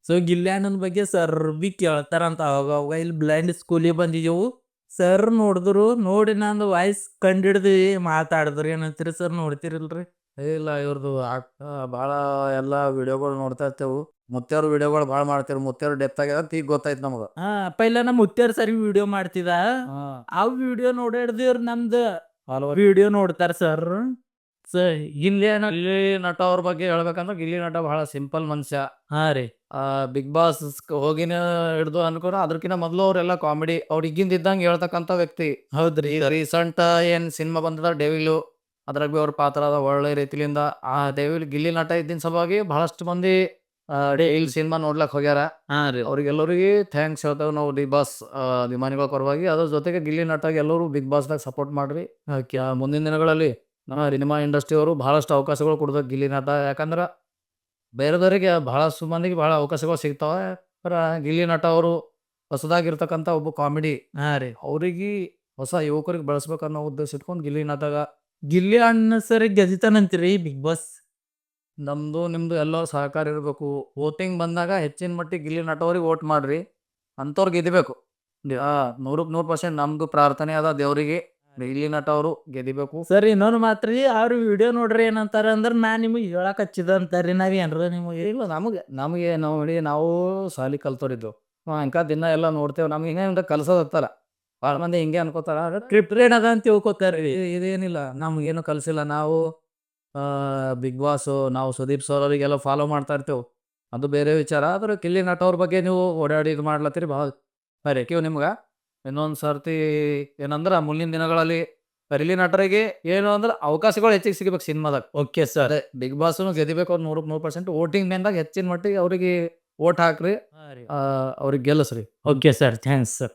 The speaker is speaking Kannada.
ಸೊ ಗಿಲ್ಯಾನನ್ ಬಗ್ಗೆ ಸರ್ ಬಿ ಕೇಳ್ತಾರಂತ ಅವಾಗ ಅವಾಗ ಇಲ್ಲಿ ಬ್ಲೈಂಡ್ ಸ್ಕೂಲಿಗೆ ಬಂದಿದ್ದೆವು. ಸರ್ ನೋಡಿದ್ರು ನೋಡಿ ನಂದು ವಾಯ್ಸ್ ಕಂಡಿಡ್ದು ಮಾತಾಡಿದ್ರು. ಏನಂತೀರಿ ಸರ್, ನೋಡ್ತಿರಿಲ್ರಿ? ಇಲ್ಲ ಇವ್ರದ್ದು ಭಾಳ ಎಲ್ಲ ವಿಡಿಯೋಗಳು ನೋಡ್ತಾ ಇರ್ತೇವೆ. ಮುತ್ಯಾರ ವಿಡಿಯೋಗಳು ಭಾಳ ಮಾಡ್ತೇವೆ. ಮುತ್ಯಾರು ಡೆತ್ ಆಗ್ಯದ ಅಂತ ಈಗ ಗೊತ್ತಾಯ್ತು ನಮ್ಗೆ. ಪೈಲ ನಮ್ಮ ಮುತ್ಯಾರ ಸರಿ ವಿಡಿಯೋ ಮಾಡ್ತಿದ. ಆ ವಿಡಿಯೋ ನೋಡಿಡ್ದಿವ್ರು ನಮ್ದು ವಿಡಿಯೋ ನೋಡ್ತಾರ ಸರ್. ಗಿಲ್ಲಿ ನಟ ಅವ್ರ ಬಗ್ಗೆ ಹೇಳ್ಬೇಕಂದ್ರೆ ಗಿಲ್ಲಿ ನಟ ಬಹಳ ಸಿಂಪಲ್ ಮನುಷ್ಯ. ರೀ ಬಿಗ್ ಬಾಸ್ ಹೋಗಿನ ಹಿಡ್ದು ಅನ್ಕೋರ ಅದಕ್ಕಿಂತ ಮೊದಲು ಅವರೆಲ್ಲ ಕಾಮಿಡಿ ಅವ್ರು ಈಗಿಂದ ಇದ್ದಂಗೆ ಹೇಳ್ತಕ್ಕಂಥ ವ್ಯಕ್ತಿ. ಹೌದ್ರಿ. ಈಗ ರೀಸೆಂಟ್ ಏನ್ ಸಿನಿಮಾ ಬಂದದ ಡೆವಿಲು, ಅದ್ರಾಗ ಬಿ ಅವ್ರ ಪಾತ್ರ ಅದ ಒಳ್ಳೆ ರೀತಿಲಿಂದ. ಆ ಡೆವಿಲ್ ಗಿಲ್ಲಿ ನಟ ಇದ್ದಿನ ಸಲುವಾಗಿ ಬಹಳಷ್ಟು ಮಂದಿ ಡೆವಿಲ್ ಸಿನಿಮಾ ನೋಡ್ಲಕ್ ಹೋಗ್ಯಾರ. ರೀ ಅವ್ರಿಗೆಲ್ಲರಿಗೆ ಥ್ಯಾಂಕ್ಸ್ ಹೇಳ್ತೇವೆ ನಾವು ಬಿಗ್ ಬಾಸ್ ಅಭಿಮಾನಿಗಳ ಪರವಾಗಿ. ಅದ್ರ ಜೊತೆಗೆ ಗಿಲ್ಲಿ ನಟಾಗ ಎಲ್ಲರೂ ಬಿಗ್ ಬಾಸ್ದಾಗ ಸಪೋರ್ಟ್ ಮಾಡ್ರಿ. ಮುಂದಿನ ದಿನಗಳಲ್ಲಿ ನಮ್ಮ ಸಿನಿಮಾ ಇಂಡಸ್ಟ್ರಿ ಅವರು ಬಹಳಷ್ಟು ಅವಕಾಶಗಳು ಕೊಡ್ಬೇಕು ಗಿಲ್ಲಿ ನಟ. ಯಾಕಂದ್ರೆ ಬೇರೆದವರಿಗೆ ಬಹಳಷ್ಟು ಮಂದಿಗೆ ಬಹಳ ಅವಕಾಶಗಳು ಸಿಗ್ತಾವೆ. ಗಿಲ್ಲಿ ನಟ ಅವರು ಹೊಸದಾಗಿರ್ತಕ್ಕಂಥ ಒಬ್ಬ ಕಾಮಿಡಿ ರೀ ಅವ್ರಿಗೆ ಹೊಸ ಯುವಕರಿಗೆ ಬೆಳೆಸ್ಬೇಕನ್ನೋ ಉದ್ದೇಶ ಇಟ್ಕೊಂಡು ಗಿಲ್ಲಿ ನಟಗ ಗಿಲ್ಲಿ ಅಣ್ಣ ಸರ್ ಗೆದಿತಾನಂತೀರಿ ಬಿಗ್ ಬಾಸ್? ನಮ್ದು ನಿಮ್ದು ಎಲ್ಲರೂ ಸಹಕಾರ ಇರಬೇಕು. ವೋಟಿಂಗ್ ಬಂದಾಗ ಹೆಚ್ಚಿನ ಮಟ್ಟಿಗೆ ಗಿಲ್ಲಿ ನಟ ಅವ್ರಿಗೆ ವೋಟ್ ಮಾಡ್ರಿ. ಅಂಥವ್ರು ಗೆದಿಬೇಕು. 100% ನಮ್ದು ಪ್ರಾರ್ಥನೆ ಅದ ದೇವರಿಗೆ ಗಿಲ್ಲಿ ನಟ ಅವರು ಗೆದಿಬೇಕು. ಸರ್ ಇನ್ನೊಂದು ಮಾತ್ರಿ, ಅವ್ರ ವಿಡಿಯೋ ನೋಡ್ರಿ ಏನಂತಾರ ಅಂದ್ರೆ ನಾನ್ ನಿಮಗೆ ಹೇಳಕ್ ಹಚ್ಚಿದ ಅಂತಾರ್ರಿ. ನಾವೇನ್ರ ನಿಮಗೆ ಇಲ್ಲ ನಮಗೆ ನಾವು ಸಾಲಿ ಕಲ್ತೋರಿದ್ದು ಅಂಕ ದಿನ ಎಲ್ಲ ನೋಡ್ತೇವೆ. ನಮ್ಗೆ ಹಿಂಗೆ ಕಲ್ಸೋದತ್ತಾರ. ಭಾಳ ಮಂದಿ ಹಿಂಗೆ ಅನ್ಕೋತಾರ. ಟ್ರಿಪ್ ಅದ ಅಂತ ತಿಳ್ಕೊತಾರ್ರಿ. ಇದೇನಿಲ್ಲ, ನಮ್ಗೇನು ಕಲ್ಸಿಲ್ಲ. ನಾವು ಬಿಗ್ ಬಾಸು ನಾವು ಸುದೀಪ್ ಸರ್ ಅವರಿಗೆಲ್ಲ ಫಾಲೋ ಮಾಡ್ತಾ ಇರ್ತೇವೆ, ಅದು ಬೇರೆ ವಿಚಾರ. ಆದ್ರೆ ಗಿಲ್ಲಿ ನಟ ಅವ್ರ ಬಗ್ಗೆ ನೀವು ಓಡಾಡಿ ಇದು ಮಾಡ್ಲತ್ತೀರಿ ಭಾಳ ಸರಿ ಕ್ಯೂ ನಿಮ್ಗೆ. ಇನ್ನೊಂದು ಸರ್ತಿ ಏನಂದ್ರೆ ಮುಂದಿನ ದಿನಗಳಲ್ಲಿ ಗಿಲ್ಲಿ ನಟರಿಗೆ ಏನು ಅಂದ್ರೆ ಅವಕಾಶಗಳು ಹೆಚ್ಚಿಗೆ ಸಿಗಬೇಕು ಸಿನಿಮಾದಾಗ. Okay sir. ಬಿಗ್ ಬಾಸ್ನು ಗೆದಿಬೇಕು ಅವ್ರು 100%. ವೋಟಿಂಗ್ ಮೇನ್ದಾಗ ಹೆಚ್ಚಿನ ಮಟ್ಟಿಗೆ ಅವ್ರಿಗೆ ವೋಟ್ ಹಾಕ್ರಿ, ಅವ್ರಿಗೆ ಗೆಲ್ಲಿಸ್ರಿ. Okay sir, thanks sir.